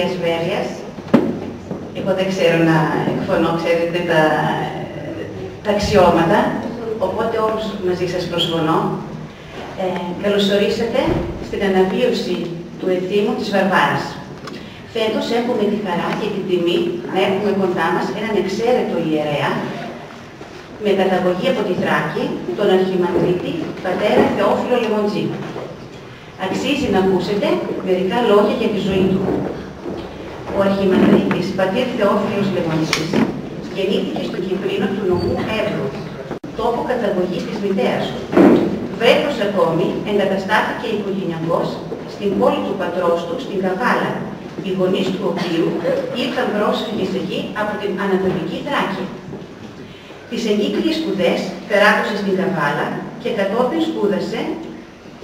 Της Βέροιας. Εγώ δεν ξέρω να εκφωνώ, ξέρετε, τα αξιώματα, οπότε όλους μαζί σας προσφωνώ. Καλωσορίσατε στην αναβίωση του Εθίμου της Βαρβάρας. Φέτος έχουμε τη χαρά και την τιμή να έχουμε κοντά μας έναν εξαίρετο ιερέα με καταγωγή από τη Θράκη, τον Αρχιμανδρίτη, πατέρα Θεόφιλο Λεμοντζή. Αξίζει να ακούσετε μερικά λόγια για τη ζωή του. Ο Αρχιμανδρίτης, πατήρ Θεόφιλος Λεμοντζής, γεννήθηκε στο Κυπρίνο του νομού Εύρου, τόπο καταγωγής της μητέρας του. Βρέφος ακόμη εγκαταστάθηκε οικογενειακός στην πόλη του πατρός του, στην Καβάλα, οι γονείς του οποίου ήρθαν πρόσφυγες εκεί από την Ανατολική Θράκη. Τις εγκύκλιες σπουδές περάτωσε στην Καβάλα και κατόπιν σπούδασε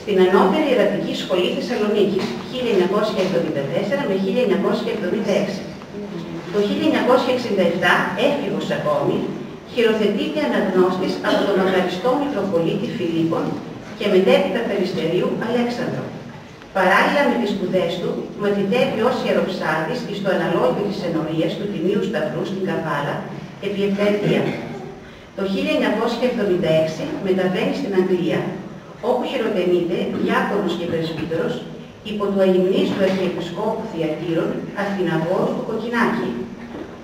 στην Ανώτερη Ιερατική Σχολή Θεσσαλονίκης, 1974 με 1976. Το 1967, έφηβος ακόμη, χειροθετείται αναγνώστης από τον Μακαριστό Μητροπολίτη Φιλίππων και μετέπειτα Περιστερίου Αλέξανδρο. Παράλληλα με τις σπουδές του, μαθητεύει ως ιεροψάτης στο αναλόγιο της ενορίας του Τιμίου Σταυρού στην Καβάλα επί 7 ετία. Το 1976 μεταβαίνει στην Αγγλία, όπου χειροτενείται διάκονος και πρεσβύτερος υπό του αγυμνής του Αρχιεπισκόπου Θειατήρων Αθηναγόρου του Κοκκινάκη,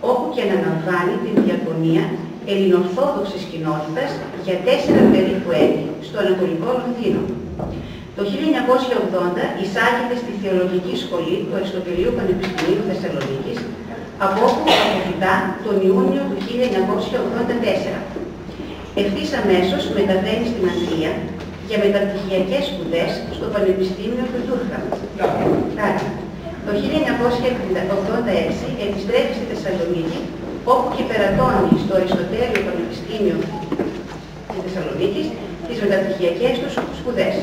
όπου και αναλαμβάνει την διακονία ελληνοορθόδοξης κοινότητας για 4 περίπου έτη στο Ανατολικό Λονδίνο. Το 1980 εισάγεται στη Θεολογική Σχολή του Αριστοτελείου Πανεπιστημίου Θεσσαλονίκης, από όπου αποφυτά τον Ιούνιο του 1984. Ευθύς αμέσως μεταβαίνει στην Αγγλία για μεταπτυχιακές σπουδές στο Πανεπιστήμιο του Τούρχαμ. Το 1986 επιστρέφει στη Θεσσαλονίκη, όπου και περατώνει στο Αριστοτέλειο Πανεπιστήμιο της Θεσσαλονίκης τις μεταπτυχιακές του σπουδές.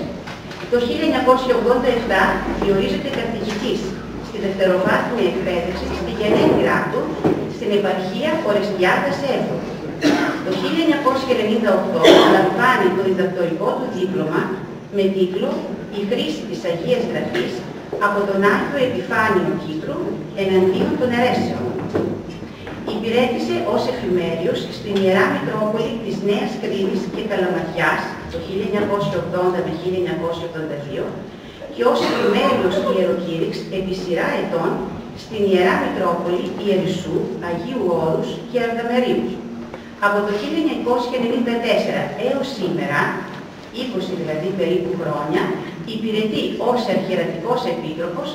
Το 1987 διορίζεται καθηγητής στη δευτεροβάθμια εκπαίδευση στη γενέτειρά του στην επαρχία Ορεστιάδας Εύρου. Το 1998 λαμβάνει το διδακτορικό του δίπλωμα με τίτλο «Η χρήση της Αγίας Γραφής από τον Άγιο Επιφάνιο Κύπρου εναντίον των αιρέσεων». Υπηρέτησε ως εφημέριος στην Ιερά Μητρόπολη της Νέας Κρήτης και Καλαματιάς το 1980 με 1982 και ως εφημέριος ιεροκήρυξ επί σειρά ετών στην Ιερά Μητρόπολη Ιερισσού, Αγίου Όρους και Αρδαμερίου. Από το 1994 έως σήμερα, 20 δηλαδή περίπου χρόνια, υπηρετεί ως Αρχιερατικός Επίτροπος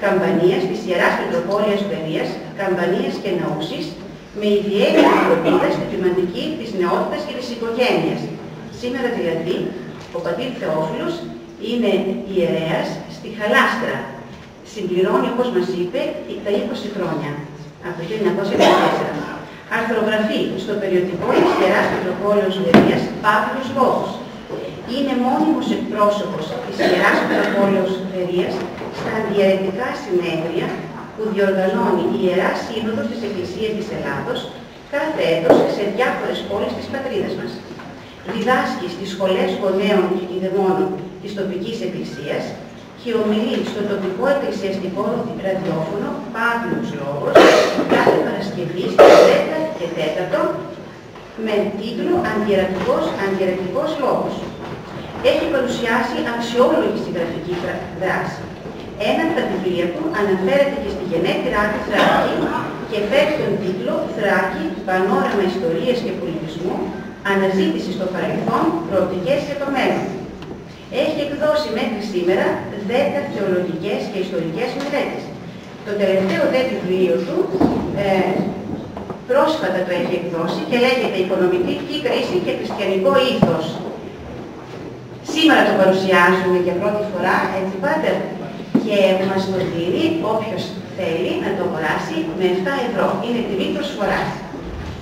Καμπανίας της Ιεράς Μητροπόλειας Βερίας, Καμπανίας και Ναούσης, με ιδιαίτερη φροντίδα στη θεματική της νεότητας και της οικογένειας. Σήμερα δηλαδή, ο πατήρ Θεόφιλος είναι ιερέας στη Χαλάστρα. Συμπληρώνει, όπως μας είπε, τα 20 χρόνια, από το 1994. Αρθρογραφεί στο περιοδικό της Ιεράς Μητροπόλεως Βερίας Παύλος Λόγος. Είναι μόνιμος εκπρόσωπος της Ιεράς Μητροπόλεως Βερίας στα αντιαιρετικά συνέδρια που διοργανώνει η Ιερά Σύνοδος της Εκκλησίας της Ελλάδος κάθε έτος σε διάφορες πόλεις της πατρίδας μας. Διδάσκει στις σχολές γονέων και κηδεμόνων της τοπικής εκκλησίας και ομιλεί στο τοπικό εκκλησιαστικό ραδιόφωνο Παύλος Λόγος κάθε Παρασκευή στις 10 και 4 με τίτλο Αντιαιρετικός Λόγος. έχει παρουσιάσει αξιόλογη συγγραφική δράση. Ένα από τα βιβλία του αναφέρεται και στη γενέτειρά του Θράκη και φέρει τον τίτλο «Θράκη, πανόραμα ιστορίας και πολιτισμού, αναζήτηση στο παρελθόν, προοπτικές για το μέλλον». Έχει εκδώσει μέχρι σήμερα 10 θεολογικές και ιστορικές μελέτες. Το τελευταίο βιβλίο του πρόσφατα το έχει εκδώσει και λέγεται «Οικονομική κρίση και χριστιανικό ήθος». Σήμερα το παρουσιάζουμε για πρώτη φορά, έτσι πάτερ, και μας το δίνει όποιος θέλει να το αγοράσει με 7 ευρώ. Είναι τιμή προσφοράς.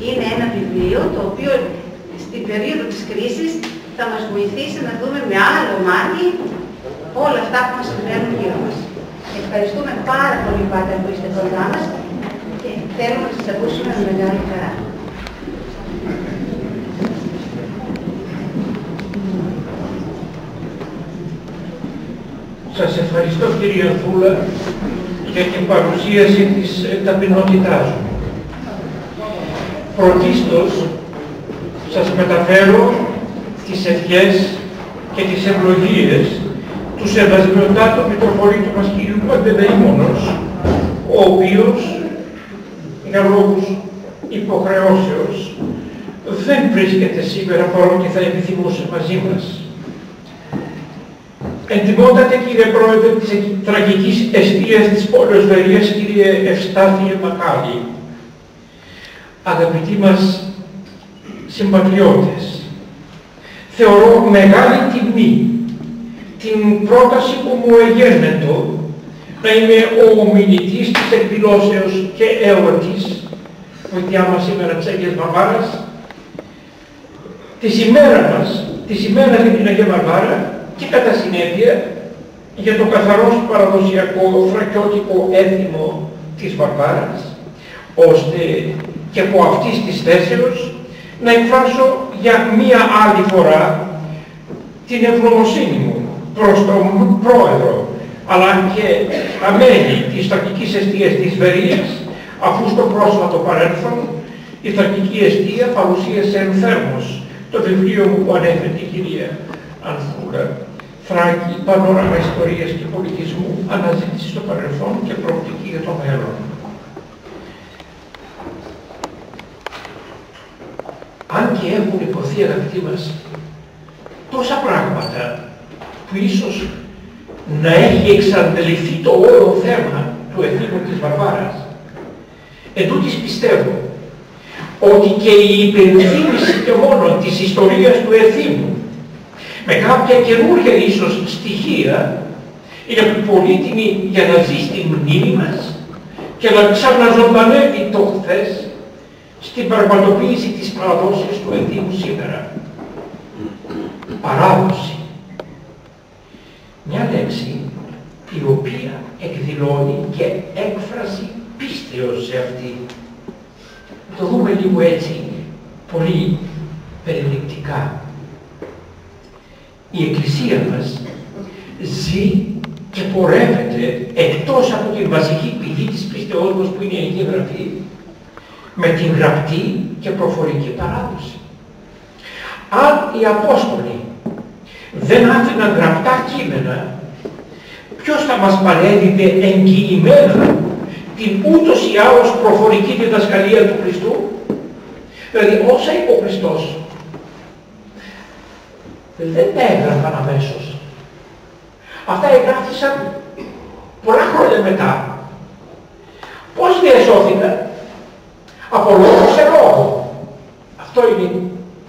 Είναι ένα βιβλίο το οποίο στην περίοδο της κρίσης θα μας βοηθήσει να δούμε με άλλο μάτι όλα αυτά που μας συμβαίνουν γύρω μας. Ευχαριστούμε πάρα πολύ, Πάτερ, που είστε κοντά μας και θέλουμε να σας ακούσουμε με μεγάλη χαρά. Σας ευχαριστώ, κύριε Ανθούλα, για την παρουσίαση της ταπεινότητάς μου. Πρωτίστως, σας μεταφέρω τις ευχές και τις ευλογίες του Σεβασμιωτάτου Μητροπολίτου μας κύριου Παντελεήμονος, ο οποίος, για λόγους υποχρεώσεως, δεν βρίσκεται σήμερα παρότι θα επιθυμούσε μαζί μας. Εντιμότατε, κύριε Πρόεδρε της Θρακικής Εστίας της πόλης Βερίας, κύριε Ευστάθιε Μακάλη, αγαπητοί μας συμπατριώτες, θεωρώ μεγάλη τιμή την πρόταση που μου εγένετο να είμαι ο ομιλητής της εκδηλώσεως και εορτής, βοηθιά μας σήμερα της Αγίας Βαρβάρας, της ημέρας για την Αγία Βαρβάρα, και κατά συνέπεια για το καθαρός παραδοσιακό θρακιώτικο έθιμο της Βαρβάρας, ώστε και από αυτής της θέσεως να εκφράσω για μία άλλη φορά την ευγνωμοσύνη μου προς τον Πρόεδρο, αλλά και τα μέλη της Θρακικής Εστίας της Βερίας, αφού στο πρόσφατο παρέλθον η Θρακική Εστία παρουσίασε ενθέρμως το βιβλίο μου που ανέφερε η κυρία Ανθούλα, Θράκη, πανόραμα ιστορίας και πολιτισμού, αναζήτηση στο παρελθόν και προοπτική για το μέλλον. Αν και έχουν υποθεί, αγαπητοί μας, τόσα πράγματα που ίσως να έχει εξαντληθεί το όλο θέμα του εθίμου της Βαρβάρας, εντούτοις πιστεύω ότι και η υπενθύμηση και μόνο της ιστορίας του εθίμου με κάποια καινούργια ίσως στοιχεία είναι πολύτιμη για να ζει στη μνήμη μας και να ξαναζωντανεύει το χθες στην πραγματοποίηση της παραδόσης του εθίμου σήμερα. Παράδοση. Μια λέξη η οποία εκδηλώνει και έκφραση πίστεως σε αυτή. Το δούμε λίγο έτσι πολύ περιληπτικά. Η Εκκλησία μας ζει και πορεύεται εκτός από την βασική πηγή της πίστεώς μας που είναι η Αγία Γραφή, με την γραπτή και προφορική παράδοση. Αν οι Απόστολοι δεν άφηναν γραπτά κείμενα, ποιος θα μας παρέδιδε εγγυημένα την ούτως ή άλλως προφορική διδασκαλία του Χριστού? Δηλαδή όσα είπε ο Χριστός δεν τα έγραφαν αμέσως. Αυτά εγγράφησαν πολλά χρόνια μετά. Πώς διασώθηκαν? Από λόγο σε λόγο. Αυτό είναι η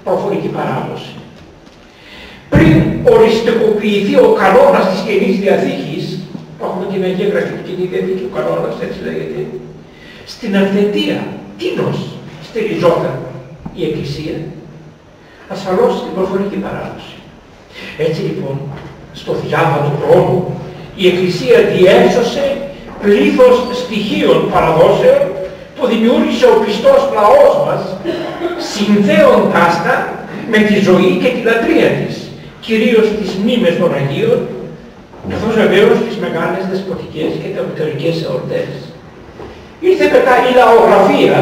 προφορική παράδοση. Πριν οριστικοποιηθεί ο κανόνας της Καινής Διαθήκης, που έχουμε την Αγία Γραφή του Καινή Διαθήκη, ο κανόνας έτσι λέγεται, στην αυθεντία, τίνος στηριζόταν η Εκκλησία? Ασφαλώς στην προφορική παράδοση. Έτσι λοιπόν, στο διάβα του χρόνου, η Εκκλησία διέσωσε πλήθος στοιχείων παραδόσεων που δημιούργησε ο πιστός λαός μας, συνδέοντάς τα με τη ζωή και τη λατρεία της, κυρίως τις μνήμες των Αγίων, καθώς βεβαίως τις μεγάλες δεσποτικές και τεωτερικές εορτές. Ήρθε μετά η λαογραφία,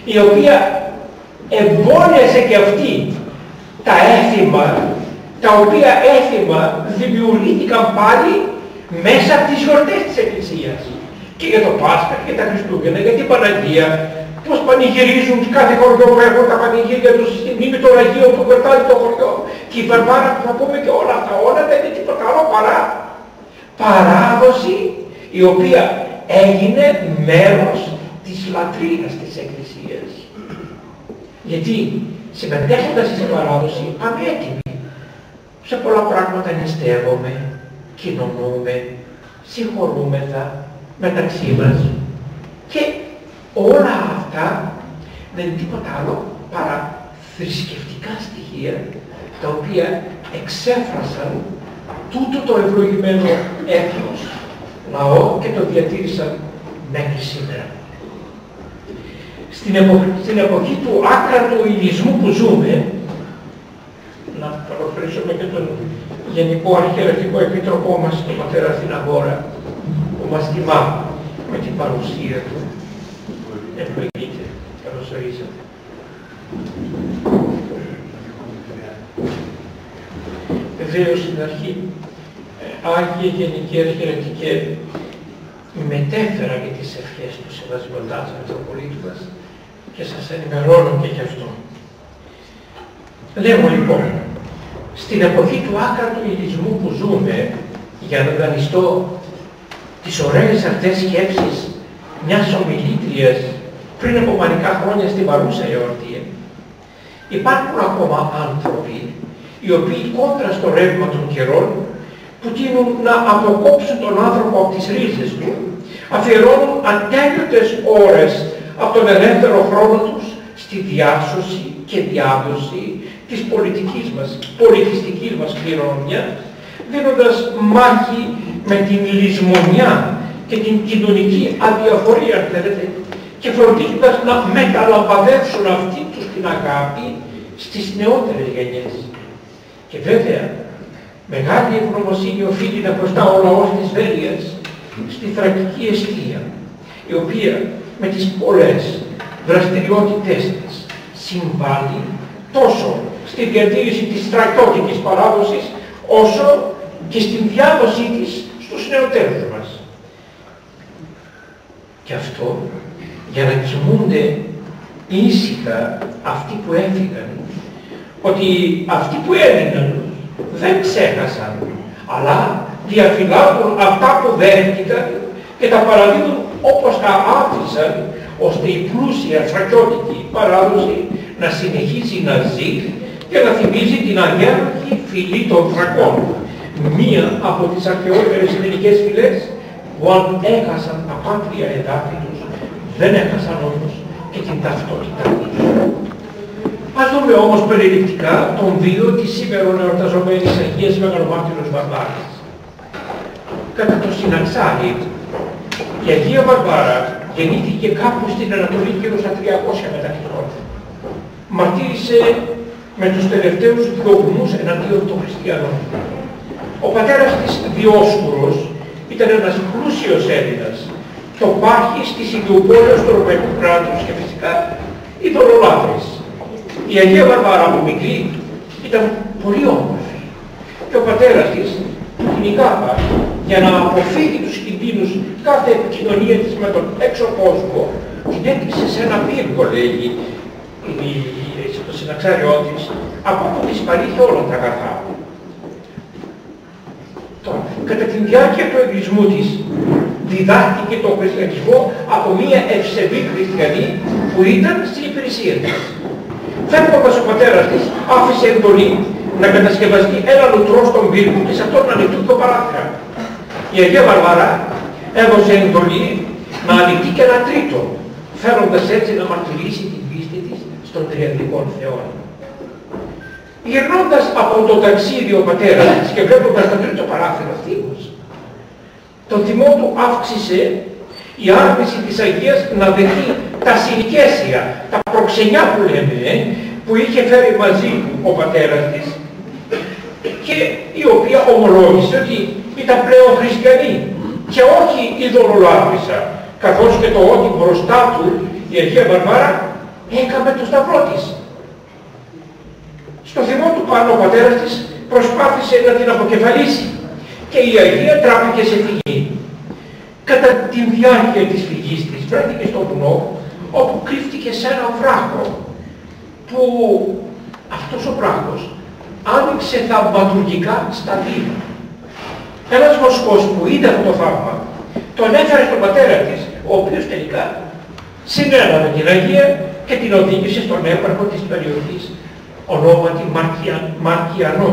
η οποία εμπόνιασε και αυτή τα έθιμα τα οποία έθιμα δημιουργήθηκαν πάλι μέσα από τις γιορτές της Εκκλησίας. Και για το Πάσχα και τα Χριστούγεννα, για την Παναγία, πώς πανηγυρίζουν κάθε χωριό που έχουν τα πανηγύρια τους στη μνήμη των Αγίων που κρατάει το χωριό. Και η Βαρβάρα που θα πούμε και όλα αυτά, όλα δεν είναι τίποτα άλλο παρά παράδοση η οποία έγινε μέρος της λατρείας της Εκκλησίας. Γιατί συμμετέχοντας στην παράδοση πάμε έτοιμοι. Σε πολλά πράγματα νηστεύουμε, κοινωνούμε, συγχωρούμεθα μεταξύ μας και όλα αυτά δεν είναι τίποτα άλλο παρά θρησκευτικά στοιχεία τα οποία εξέφρασαν τούτο το ευλογημένο έθνος λαό και το διατήρησαν μέχρι σήμερα. Στην εποχή του άκρατου ηλισμού που ζούμε, να καλωσορίσουμε και τον Γενικό Αρχιερατικό Επίτροπό μας, τον πατέρα στην αγορά, που μας τιμά με την παρουσία του. Ευλογείτε. Καλωσορίσατε. Βεβαίως στην αρχή, Άγιε Γενική Αρχιερατικέ, μετέφερα και τις ευχές του σεβασμιωτάς Μητροπολίτου μας και σας ενημερώνω και γι' αυτό. Λέμε λοιπόν, στην εποχή του άκρατου ηλισμού που ζούμε, για να δανειστώ τις ωραίες αυτές σκέψεις μιας ομιλήτριας πριν από μερικά χρόνια στην παρούσα εορτή, υπάρχουν ακόμα άνθρωποι οι οποίοι κόντρα στο ρεύμα των καιρών που τείνουν να αποκόψουν τον άνθρωπο από τις ρίζες του, αφιερώνουν ατέλειωτες ώρες από τον ελεύθερο χρόνο τους στη διάσωση και διάδοση της πολιτιστικής μας κληρονομιάς, δίνοντας μάχη με την λησμονιά και την κοινωνική αδιαφορία, αν θέλετε, και φροντίζοντας να μεταλαμπαδεύσουν αυτή τους την αγάπη στις νεότερες γενιές. Και βέβαια, μεγάλη ευγνωμοσύνη οφείλει να μπροστά ο λαός της Βέριας στη θρακική ΕΣΤΙΑ, η οποία με τις πολλές δραστηριότητές της συμβάλλει τόσο στη διατήρηση της θρακιώτικης παράδοσης, όσο και στην διάδοσή της στους νεωτέρους μας. Και αυτό για να κοιμούνται ήσυχα αυτοί που έφυγαν, ότι αυτοί που έμειναν δεν ξέχασαν, αλλά διαφυλάγουν αυτά που δέχτηκαν και τα παραδίδουν όπως τα άφησαν, ώστε η πλούσια θρακιώτικη παράδοση να συνεχίσει να ζει και να θυμίζει την αγέροχη φυλή των Θρακών, μία από τις αρχαιότερες ελληνικές φυλές που αν έχασαν τα πάτρια εδάφη τους, δεν έχασαν όμως και την ταυτότητά τους. Ας δούμε όμως περιληπτικά τον βίο της σήμερα εορταζομένης Αγίας Μεγαλομάρτυρος Βαρβάρας. Κατά το συναξάρι, η Αγία Βαρβάρα γεννήθηκε κάπου στην Ανατολή γύρω στα 300 μετά την ώρα. Μαρτύρησε με τους τελευταίους διωγμούς εναντίον των χριστιανών. Ο πατέρας της Διόσκουρος ήταν ένας πλούσιος Έλληνας και ο πάρχης της ιδιοπόλεως του Ρωμαϊκού κράτους και φυσικά ειδωλολάτρης. Η Αγία Βαρβάρα από μικρή ήταν πολύ όμορφη και ο πατέρας της την ηγάπα για να αποφύγει τους κινδύνους κάθε επικοινωνία της με τον έξω κόσμο, την έκλεισε σε ένα πύργο, λέγει το συναξάριό της, από όπου της παρήχε όλα τα αγαθά. Κατά τη διάρκεια του εγκλισμού της, διδάχτηκε τον χριστιανισμό από μία ευσεβή χριστιανή που ήταν στην υπηρεσία της. Φεύγοντας ο πατέρας της, άφησε εντολή να κατασκευαστεί ένα λουτρό στον πύργο και σε αυτόν να ανοιχτούν το παράθυρα. Η Αγία Βαρβάρα έδωσε εντολή να ανοιχτεί και ένα τρίτο, φέροντας έτσι να μαρτυρήσει την πίστη της στον τριαδικών Θεών. Γυρνώντας από το ταξίδι ο πατέρας της και βλέποντας το τρίτο παράθυρο ευθύμως, το θυμό του αύξησε η άρνηση της Αγίας να δεχτεί τα συνοικέσια, τα προξενιά που λέμε, που είχε φέρει μαζί του ο πατέρας της και η οποία ομολόγησε ότι ήταν πλέον χριστιανή και όχι ειδωλολάτρησα, καθώς και το ότι μπροστά του η Αγία Βαρβάρα έκαμε το σταυρό της. Στο θυμό του πάνω ο πατέρας της προσπάθησε να την αποκεφαλίσει και η Αγία τράπηκε σε φυγή. Κατά τη διάρκεια της φυγής της βρέθηκε στο βουνό, όπου κρύφτηκε σε ένα βράχο, που αυτός ο βράχος άνοιξε θαυματουργικά στα δύο. Ένας βοσκός που είδε αυτό το θαύμα, τον έφερε στον πατέρα της, ο οποίος τελικά συνέλαβε την Αγία και την οδήγησε στον έπαρχο της περιοχής, ονόματι Μαρκιανό.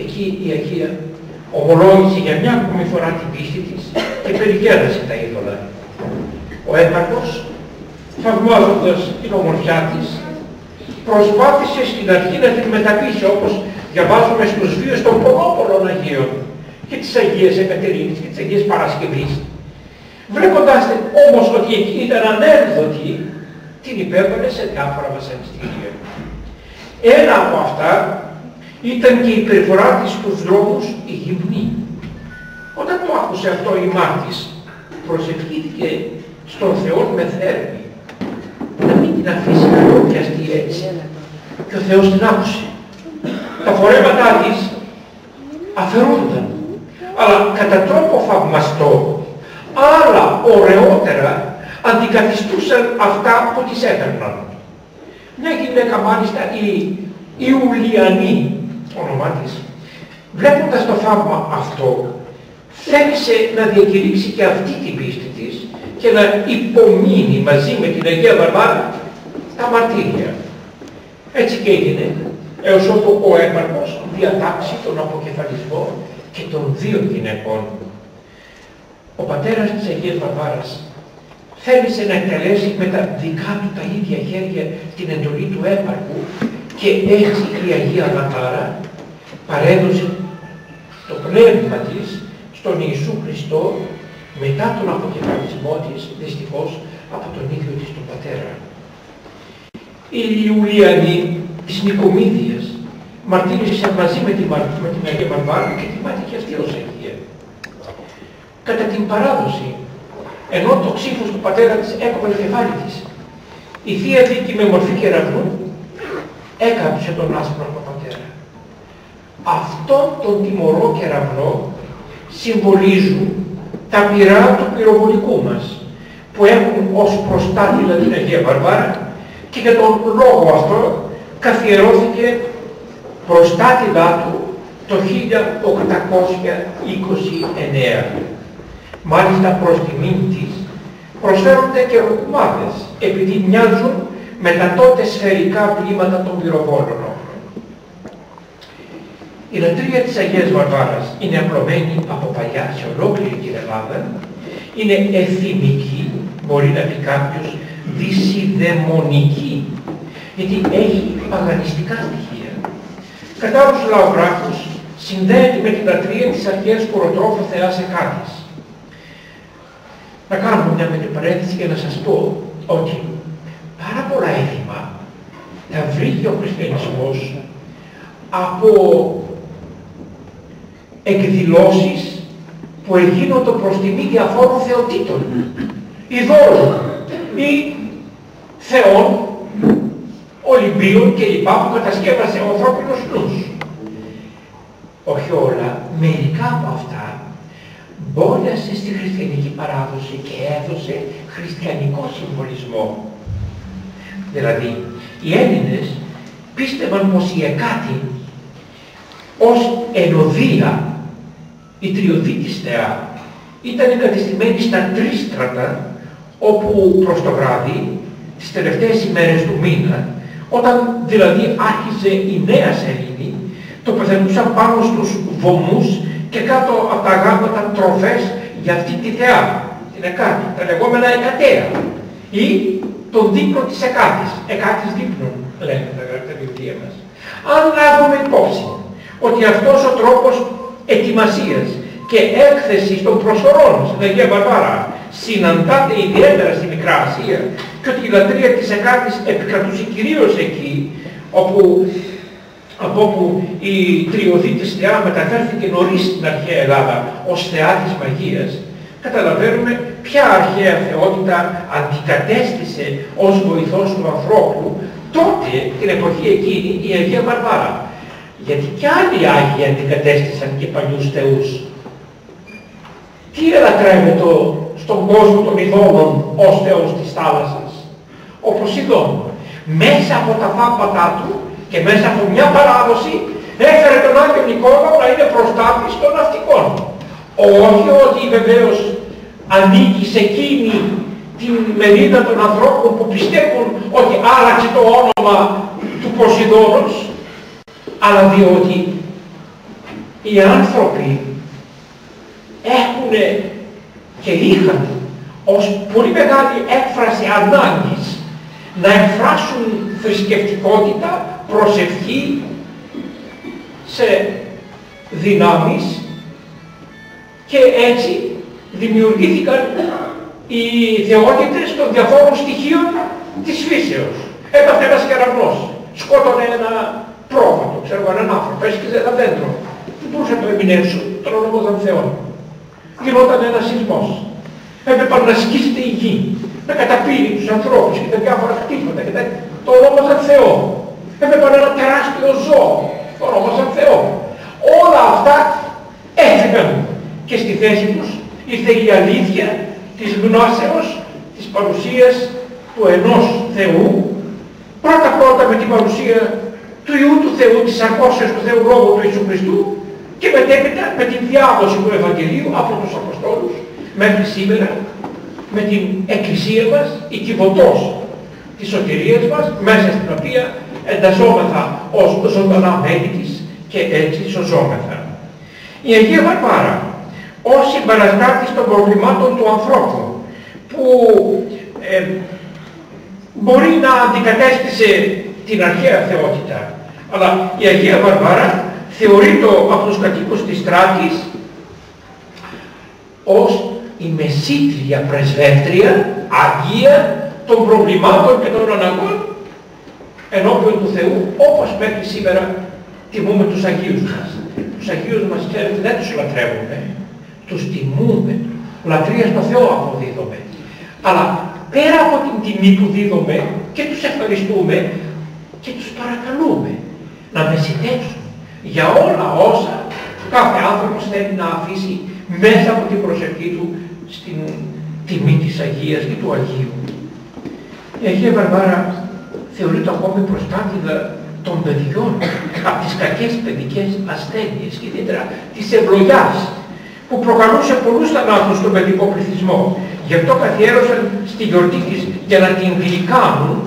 Εκεί η Αγία ομολόγησε για μια ακόμη φορά την πίστη της και περιγέρασε τα είδωλα. Ο έπαρχος, θαυμάζοντας την ομορφιά της, προσπάθησε στην αρχή να την μεταπίσει, όπως διαβάζουμε στους βίους των πολλών Αγίων και της Αγίας Εκατερίνης και της Αγίας Παρασκευής. Βλέποντας όμως ότι εκεί ήταν ανέρδοτη, την υπέβαλε σε διάφορα βασανιστήρια. Ένα από αυτά ήταν και η περιφορά της στους δρόμους η γυμνή. Όταν το άκουσε αυτό η μάρτης, προσευχήθηκε στον Θεό με θέρμη, να μην την αφήσει να το πιαστεί έτσι. Και ο Θεός την άκουσε. Τα φορέματά της αφαιρούνταν, αλλά κατά τρόπο θαυμαστό, άλλα ωραιότερα αντικαθιστούσαν αυτά που τις έπαιρναν. Μια γυναίκα μάλιστα η Ιουλιανή, όνομά της, βλέποντας το θαύμα αυτό, θέλησε να διακηρύξει και αυτή την πίστη της και να υπομείνει μαζί με την Αγία Βαρβάρα τα μαρτύρια. Έτσι και έγινε, έως όπου ο έπαρχος διατάξει τον αποκεφαλισμό και των δύο γυναικών. Ο πατέρας της Αγίας Βαρβάρας θέλησε να εκτελέσει με τα δικά του τα ίδια χέρια την εντολή του έπαρχου και έτσι η Αγία Βαρβάρα παρέδωσε το πνεύμα της στον Ιησού Χριστό μετά τον αποκεφαλισμό της, δυστυχώς, από τον ίδιο της τον πατέρα. Η Ιουλιανή της Νικομίδειας μαρτύρησε μαζί με την Αγία Βαρβάρα και τιμάται και αυτή ως Αγία. Κατά την παράδοση, ενώ το ξύφος του πατέρα της έκοβε το κεφάλι της, η Θεία Δίκη με μορφή κεραυνού έκαψε τον άσπρο πατέρα. Αυτόν τον τιμωρό κεραυνό συμβολίζουν τα πυρά του πυροβολικού μας, που έχουν ως προστάτηλα την Αγία Βαρβάρα και για τον λόγο αυτό καθιερώθηκε προστάτηλά του το 1829. Μάλιστα προς τιμήν της προσφέρονται και ροκουμάδες, επειδή μοιάζουν με τα τότε σφαιρικά πλήματα των πυροβόλων. Η λατρεία της Αγίας Βαρβάρας είναι απλωμένη από παλιά σε ολόκληρη την Ελλάδα, είναι εθιμική, μπορεί να πει κάποιος δυσιδαιμονική, γιατί έχει παγανιστικά στοιχεία. Κατά άλλους λαογράφους συνδέεται με την λατρεία της αρχαίας κοροτρόφου θεάς Εκάτης. Να κάνουμε μια μετεπαρένθεση για να σας πω ότι πάρα πολλά έθιμα τα βρήκε ο χριστιανισμός από εκδηλώσεις που εγίνονται προς τιμή διαφόρων θεοτήτων, ειδόλων ή θεών, Ολυμπίων κλπ. Που κατασκεύασε ο ανθρώπινος νους. Όχι όλα, μερικά από αυτά μπόρεσε στη χριστιανική παράδοση και έδωσε χριστιανικό συμβολισμό. Δηλαδή, οι Έλληνες πίστευαν πως η Εκάτη ως ενωδία, η τριωδίτης θεά, ήταν εγκατεστημένη στα τρίστρατα, όπου προς το βράδυ, τις τελευταίες ημέρες του μήνα, όταν δηλαδή άρχιζε η νέα σελήνη, τοποθετούσαν πάνω στους βωμούς και κάτω από τα γάμματα τροφές για αυτή τη θεά, την Εκάτη, τα λεγόμενα εκατέα, ή τον δείπνο της Εκάτης, Εκάτης δείπνων, λένε τα γραφεία μας. Αν λάβουμε υπόψη ότι αυτός ο τρόπος ετοιμασίας και έκθεσης των προσφορών στην Αγία Βαρβάρα συναντάται ιδιαίτερα στη Μικρά Ασία και ότι η λατρεία της Εκάτης επικρατούσε κυρίως εκεί, από όπου η τριωδίτης θεά μεταφέρθηκε νωρίς στην αρχαία Ελλάδα ως θεά της μαγείας, καταλαβαίνουμε ποια αρχαία θεότητα αντικατέστησε ως βοηθός του ανθρώπου τότε, την εποχή εκείνη, η Αγία Βαρβάρα. Γιατί κι άλλοι Άγιοι αντικατέστησαν και παλιούς θεούς. Τι ελατρεύεται στον κόσμο των ειδώνων ως θεός της θάλασσας? Ο Ποσειδών. Μέσα από τα θαύματά του και μέσα από μια παράδοση έφερε τον Άγιο Νικόλαο να είναι προστάτης των ναυτικών. Όχι ότι βεβαίως ανήκει σε εκείνη την μερίδα των ανθρώπων που πιστεύουν ότι άλλαξε το όνομα του Ποσειδώνος, αλλά διότι οι άνθρωποι έχουν και είχαν ως πολύ μεγάλη έκφραση ανάγκης να εκφράσουν θρησκευτικότητα, προσευχή σε δυνάμεις, και έτσι δημιουργήθηκαν οι θεότητες των διαφόρων στοιχείων της φύσεως. Έπαθε ένας κεραυνός, σκότωνε ένα πρόβατο, ξέρω έναν άνθρωπο, έσκυζε ένα δέντρο. Δεν μπορούσε να το εμπνεύσουν, τον ονομάζαν Θεόν. Γινόταν ένας σεισμός. Έπρεπε να σκίσετε η γη, να καταπίνει τους ανθρώπους και τα διάφορα χτίσματα και το ονόμαζαν Θεό. Έπρεπε ένα τεράστιο ζώο, το ονόμαζαν Θεό. Όλα αυτά έφυγαν και στη θέση τους ήρθε η αλήθεια της γνώσεως, της παρουσίας του ενός Θεού, πρώτα με την παρουσία του Υιού του Θεού, της αρκώσεως του Θεού Λόγου του Ιησού Χριστού, και μετέπειτα με την διάδοση του Ευαγγελίου από τους Αποστόλους μέχρι σήμερα, με την Εκκλησία μας, η κυβωτός της σωτηρίας μας, μέσα στην οποία εντασσόμεθα ως ζωντανά μέλη της και έτσι σωζόμεθα. Η Αγία Βαρβάρα, ως συμπαραστάτης των προβλημάτων του ανθρώπου, που μπορεί να αντικατέστησε την αρχαία θεότητα, αλλά η Αγία Βαρβάρα θεωρείται από τους κατοίκους της Θράκης ως η μεσήτρια πρεσβεύτρια, Αγία των προβλημάτων και των αναγκών ενώπιον του Θεού, όπως μέχρι σήμερα τιμούμε τους Αγίους μας. Τους Αγίους μας, ξέρετε, δεν τους λατρεύουμε, τους τιμούμε, λατρεία στο Θεό αποδίδουμε. Αλλά πέρα από την τιμή που δίδουμε και τους ευχαριστούμε και τους παρακαλούμε να μεσητεύσουν για όλα όσα κάθε άνθρωπος θέλει να αφήσει μέσα από την προσευχή του στην τιμή της Αγίας και του Αγίου. Η Αγία Βαρβάρα θεωρείται ακόμη προστάτηδα των παιδιών από τις κακές παιδικές ασθένειες και ιδιαίτερα της ευλογιάς, που προκαλούσε πολλούς θανάτους στον παιδικό πληθυσμό. Γι' αυτό καθιέρωσαν στη γιορτή της για να την γλυκάνουν,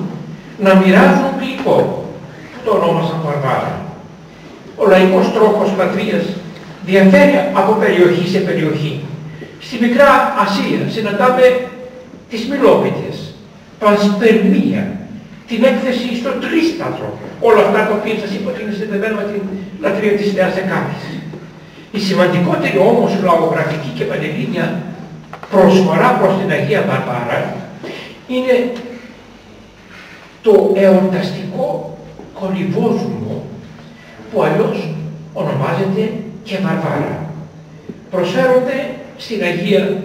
να μοιράζουν γλυκό. Το ονόμασαν Βαρβάρα. Ο λαϊκός τρόπος λατρείας διαφέρει από περιοχή σε περιοχή. Στη Μικρά Ασία συναντάμε τις Μιλόπιτες, πανσπερμία, την έκθεση στο τρίστατρο, όλα αυτά τα οποία σας είπα ότι είναι συνδεδεμένα με την λατρεία της Θεάς Εκάτης. Η σημαντικότερη όμως λαογραφική και πανελλήνια προσφορά προς την Αγία Βαρβάρα είναι το εορταστικό κολυβόζουμο, που αλλιώς ονομάζεται και Βαρβάρα. Προσφέρονται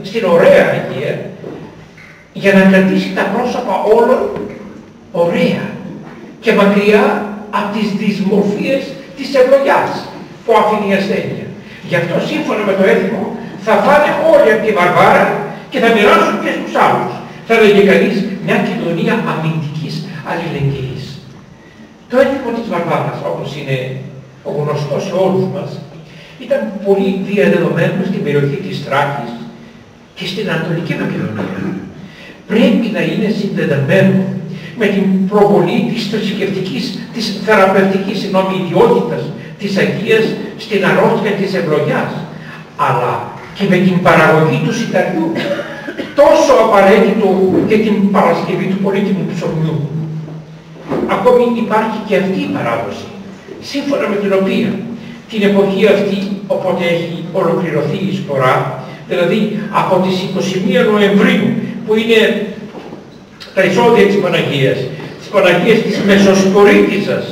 στην ωραία Αγία για να κρατήσει τα πρόσωπα όλων ωραία και μακριά από τις δυσμορφίες της ευλογιάς που αφήνει η ασθένεια. Γι' αυτό σύμφωνα με το έθιμο θα φάνε όλοι από τη Βαρβάρα και θα μοιράσουν και στους άλλους. Θα λέγει κανείς μια κοινωνία αμυντικής αλληλεγγύης. Το έθιμο της Βαρβάρας, όπως είναι γνωστό σε όλους μας, ήταν πολύ διαδεδομένο στην περιοχή της Θράκης και στην Ανατολική Μακεδονία. Πρέπει να είναι συνδεδεμένο με την προβολή της θρησκευτικής, της θεραπευτικής ιδιότητας της Αγίας στην αρρώστια της ευλογιάς, αλλά και με την παραγωγή του σιταριού, τόσο απαραίτητο και την παρασκευή του πολύτιμου ψωμιού. Ακόμη υπάρχει και αυτή η παράδοση, σύμφωνα με την οποία την εποχή αυτή, όποτε έχει ολοκληρωθεί η εισφορά, δηλαδή από τις 21 Νοεμβρίου, που είναι τα εισόδια της Παναγίας της Μεσοσκορίτισσας,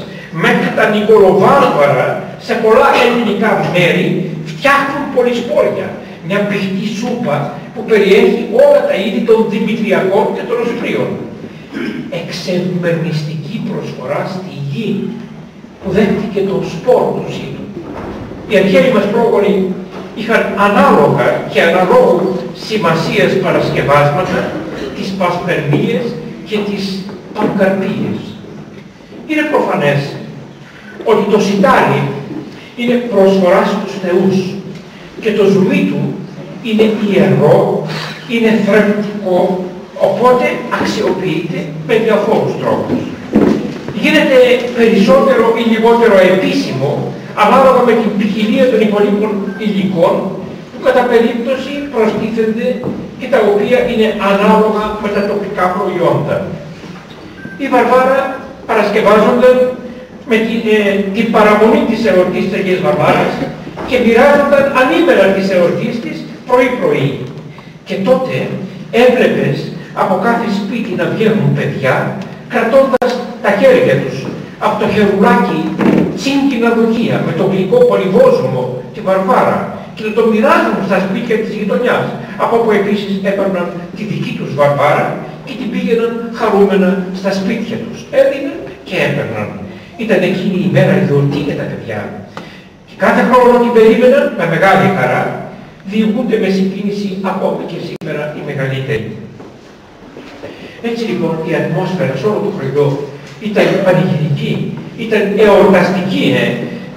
μέχρι τα Νικολοβάρβαρα, σε πολλά ελληνικά μέρη φτιάχνουν πολυσπόρια, μια πηχτή σούπα που περιέχει όλα τα είδη των δημητριακών και των οσπρίων. Εξευμερνιστική προσφορά στη γη που δέχτηκε το σπόρο του ζήτου. Οι αρχαίοι μας πρόγονοι είχαν ανάλογα και αναλόγου σημασίας παρασκευάσματα, τις πασπερμίες και τις πανκαρπίες. Είναι προφανές ότι το σιτάρι είναι προσφορά στους θεούς και το ζουμί του είναι ιερό, είναι θρεπτικό, οπότε αξιοποιείται με διαφόρους τρόπους. Γίνεται περισσότερο ή λιγότερο επίσημο ανάλογα με την ποικιλία των υπολείπων υλικών που κατά περίπτωση προστίθενται και τα οποία είναι ανάλογα με τα τοπικά προϊόντα. Η Βαρβάρα παρασκευάζονταν με την παραμονή της εορτής της Αγίας Βαρβάρας και μοιράζονταν ανήμερα της εορτής της πρωί-πρωί. Και τότε έβλεπες από κάθε σπίτι να βγαίνουν παιδιά κρατώντας τα χέρια τους από το χερουλάκι τσίγκινα δοχεία με το γλυκό πολυβόζωμο, τη Βαρβάρα, και να το μοιράζουν στα σπίτια της γειτονιάς, από όπου επίσης έπαιρναν τη δική τους Βαρβάρα και την πήγαιναν χαρούμενα στα σπίτια τους. Έδιναν και έπαιρναν. Ήταν εκείνη η μέρα γιορτή για τα παιδιά. Και κάθε χρόνο την περίμεναν με μεγάλη χαρά, διηγούνται με συγκίνηση ακόμη και σήμερα οι μεγαλύτεροι. Έτσι λοιπόν η ατμόσφαιρα σε όλο το χωριό ήταν πανηγυρική, ήταν εορταστική.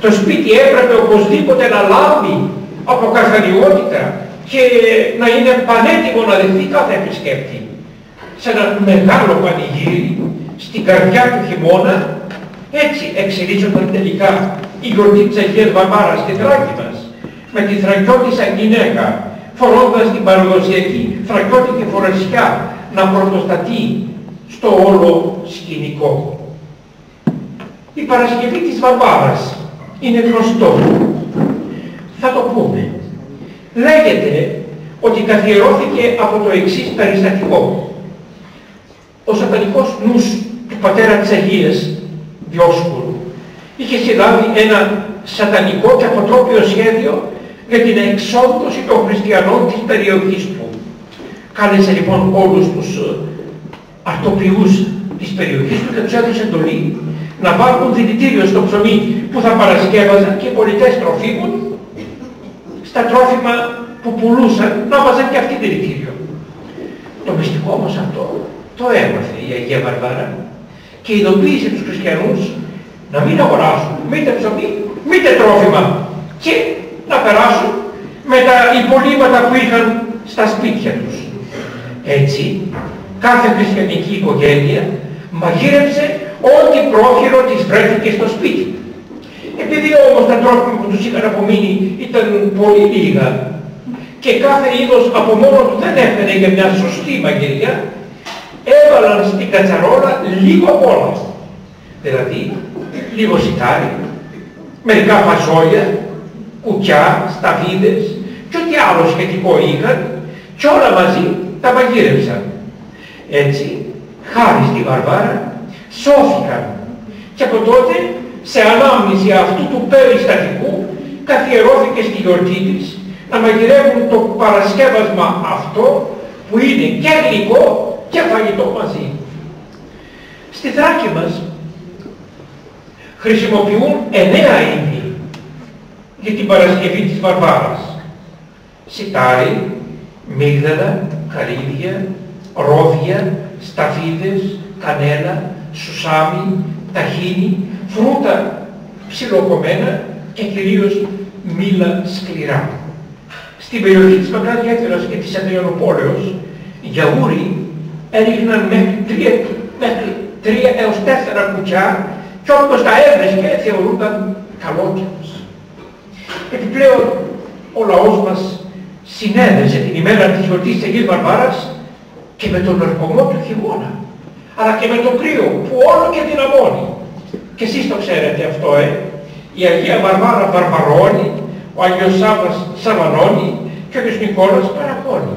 Το σπίτι έπρεπε οπωσδήποτε να λάβει από καθαριότητα και να είναι πανέτοιμο να δεχθεί κάθε επισκέπτη. Σε ένα μεγάλο πανηγύρι στην καρδιά του χειμώνα, έτσι εξελίσσονταν τελικά η γιορτή της Αγίας Βαρβάρας στη Θράκη μας, με τη Θρακιώτισσα γυναίκα, φορώντας την παραδοσιακή Θρακιώτικη φορεσιά να πρωτοστατεί στο όλο σκηνικό. Η Παρασκευή της Βαρβάρας είναι γνωστό. Θα το πούμε. Λέγεται ότι καθιερώθηκε από το εξής περιστατικό. Ο σατανικός νους του πατέρα της Αγίας Διόσκουρου είχε συλλάβει ένα σατανικό και αποτρόπιο σχέδιο για την εξόντωση των χριστιανών της περιοχής του. Κάλεσε λοιπόν όλους τους αρτοποιούς της περιοχής του και τους έδωσε εντολή να βάλουν δηλητήριο στο ψωμί που θα παρασκεύαζαν και πολιτές τροφίμων, στα τρόφιμα που πουλούσαν να βάζαν και αυτοί δηλητήριο. Το μυστικό όμως αυτό το έμαθε η Αγία Βαρβάρα και ειδοποίησε τους χριστιανούς να μην αγοράσουν μήτε ψωμί, μήτε τρόφιμα και να περάσουν με τα υπολείμματα που είχαν στα σπίτια τους. Έτσι, κάθε χριστιανική οικογένεια μαγείρεψε ό,τι πρόχειρο της βρέθηκε στο σπίτι. Επειδή όμως τα τρόφιμα που τους είχαν απομείνει ήταν πολύ λίγα και κάθε είδος από μόνο του δεν έφερε για μια σωστή μαγειριά, έβαλαν στην κατσαρόλα λίγο απ' όλα. Δηλαδή, λίγο σιτάρι, μερικά φασόλια, κουκιά, σταφίδες και ό,τι άλλο σχετικό είχαν και όλα μαζί τα μαγείρεψαν. Έτσι, χάρη στη Βαρβάρα, σώθηκαν και από τότε σε ανάμνηση αυτού του περιστατικού καθιερώθηκε στη γιορτή της να μαγειρεύουν το παρασκεύασμα αυτό που είναι και γλυκό και φαγητό μαζί. Στη Θράκη μας χρησιμοποιούν 9 είδη για την Παρασκευή της Βαρβάρας. Σιτάρι, μίγδαλα, καρύδια, ρόδια, σταφίδες, κανέλα, σουσάμι, ταχίνι, φρούτα ψιλοκομμένα και κυρίως μήλα σκληρά. Στην περιοχή της Μακράς Γέφυρας και της Αδριανοπόλεως, οι γιαούροι έριχναν μέχρι 3 έως 4 κουκιά και όποιος τα έβρεσκε θεωρούνταν καλότιμος. Επιπλέον, ο λαός μας συνέδεσε την ημέρα της γιορτής της Αγίας Βαρβάρας και με τον ερχομό του χειμώνα, αλλά και με το κρύο που όλο και δυναμώνει. Και εσείς το ξέρετε αυτό, η Αγία Βαρβάρα βαρβαρώνει, ο Άγιος Σάββας σαβανώνει και ο Άγιος Νικόλας παραπώνει.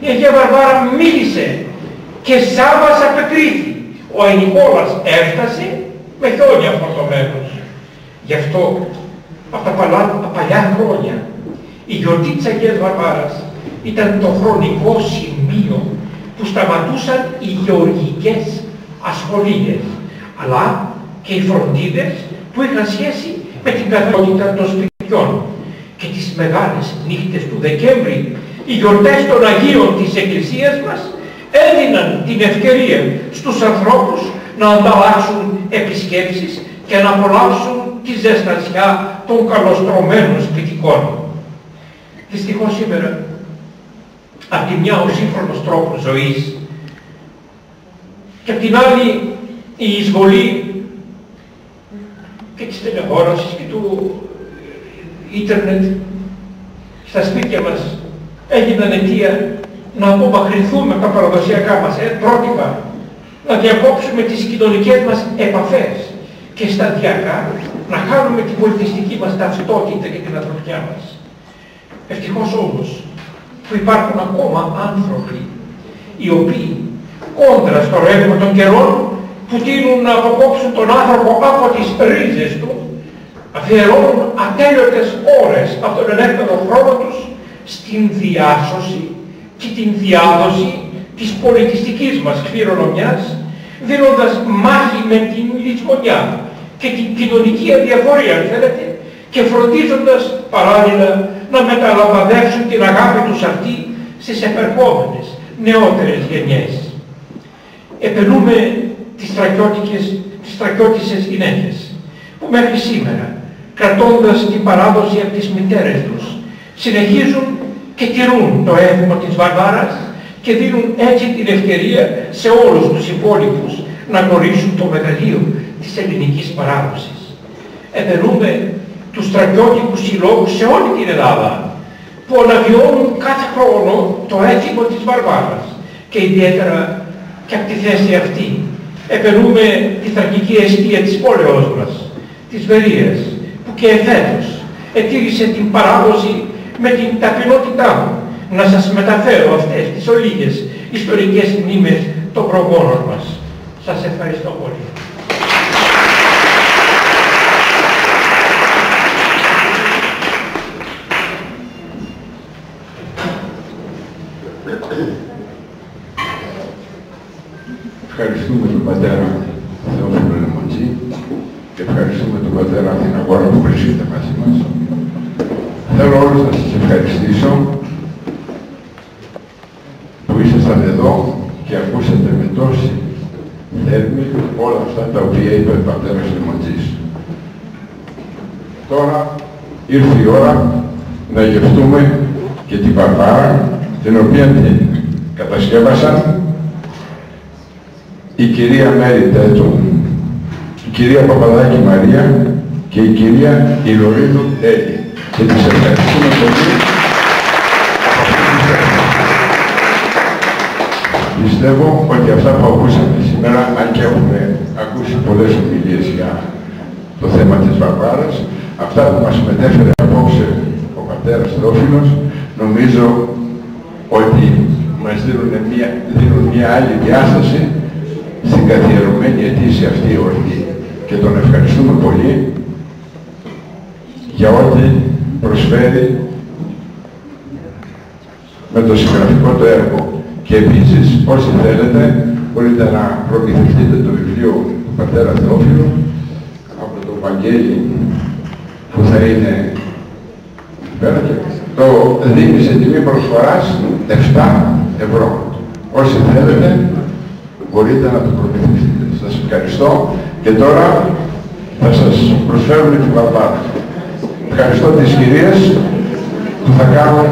Η Αγία Βαρβάρα μίλησε και Σάββας απεκρίθη. Ο Νικόλας έφτασε με χιόνια φορτωμένος. Γι' αυτό από τα παλιά χρόνια η γιορτή της Αγίας Βαρβάρας ήταν το χρονικό σημείο που σταματούσαν οι γεωργικές ασχολίες, αλλά και οι φροντίδες που είχαν σχέση με την καθότητα των σπιτιών. Και τις μεγάλες νύχτες του Δεκέμβρη, οι γιορτές των Αγίων της Εκκλησίας μας έδιναν την ευκαιρία στους ανθρώπους να ανταλλάξουν επισκέψεις και να απολαύσουν τη ζεστασιά των καλοστρωμένων σπιτικών. Δυστυχώς σήμερα, από τη μια ο σύγχρονος τρόπος ζωής και απ' την άλλη η εισβολή και της τηλεόρασης και του ίντερνετ στα σπίτια μας έγιναν αιτία να απομακρυνθούμε από τα παραδοσιακά μας πρότυπα, να διακόψουμε τις κοινωνικές μας επαφές και σταδιακά να χάνουμε την πολιτιστική μας ταυτότητα και την ανθρωπιά μας. Ευτυχώς όμως που υπάρχουν ακόμα άνθρωποι οι οποίοι κόντρα στο ρεύμα των καιρών που τείνουν να αποκόψουν τον άνθρωπο από τις ρίζες του, αφιερώνουν ατέλειωτες ώρες από τον ελεύθερο χρόνο τους στην διάσωση και την διάδοση της πολιτιστικής μας κληρονομιάς, δίνοντας μάχη με την λησμονιά και την κοινωνική αδιαφορία, αν θέλετε, και φροντίζοντας παράλληλα να μεταλαμπαδεύσουν την αγάπη τους αυτή στις επερχόμενες νεότερες γενιές. Επενούμε τις στρακιώτισσες γυναίκες που μέχρι σήμερα, κρατώντας την παράδοση από τις μητέρες τους, συνεχίζουν και τηρούν το έθιμο της Βαρβάρας και δίνουν έτσι την ευκαιρία σε όλους τους υπόλοιπους να γνωρίσουν το μεγαλείο της ελληνικής παράδοσης. Επενούμε τους στρακιώτικους συλλόγους σε όλη την Ελλάδα που αναβιώνουν κάθε χρόνο το έθιμο της Βαρβάρας και ιδιαίτερα και από τη θέση αυτή επενούμε τη θρακική ΕΣΤΙΑ της πόλεως μας, της Βερίας, που και εφέτος ετήρησε την παράδοση με την ταπεινότητά μου να σας μεταφέρω αυτές τις ολίγες ιστορικές μνήμες των προγόνων μας. Σας ευχαριστώ πολύ. Ευχαριστούμε τον πατέρα Θεόφιλο Λεμοντζή και ευχαριστούμε τον πατέρα Αθηναγόρα που βρίσκεται μαζί μας. Θέλω όλους να σας ευχαριστήσω που ήσασταν εδώ και ακούσατε με τόση θέρμη όλα αυτά τα οποία είπε ο πατέρας Λεμοντζής. Τώρα ήρθε η ώρα να γευτούμε και την Βαρβάρα, την οποία την κατασκεύασαν η κυρία Μέρη Τέτου, η κυρία Παπαδάκη Μαρία και η κυρία Ιλωρίδου Έλλη. Και τις ευχαριστούμε πολύ. Πιστεύω ότι αυτά που ακούσαμε σήμερα, αν και έχουμε ακούσει πολλές ομιλίες για το θέμα της Βαρβάρας, αυτά που μας μετέφερε απόψε ο πατέρας Θεόφιλος, νομίζω ότι μας δίνουν μια άλλη διάσταση στην καθιερωμένη ετήσια αυτή εορτή. Και τον ευχαριστούμε πολύ για ό,τι προσφέρει με το συγγραφικό του έργο. Και επίσης, όσοι θέλετε, μπορείτε να προμηθευτείτε το βιβλίο του πατέρα Θεόφιλου από το Βαγγέλη που θα είναι πέρα και το δίνει σε τιμή προσφοράς 7 ευρώ. Όσοι θέλετε, μπορείτε να το προμηθευτείτε. Σας ευχαριστώ και τώρα θα σας προσφέρουμε την Βαρβάρα. Ευχαριστώ τις κυρίες που θα κάνουν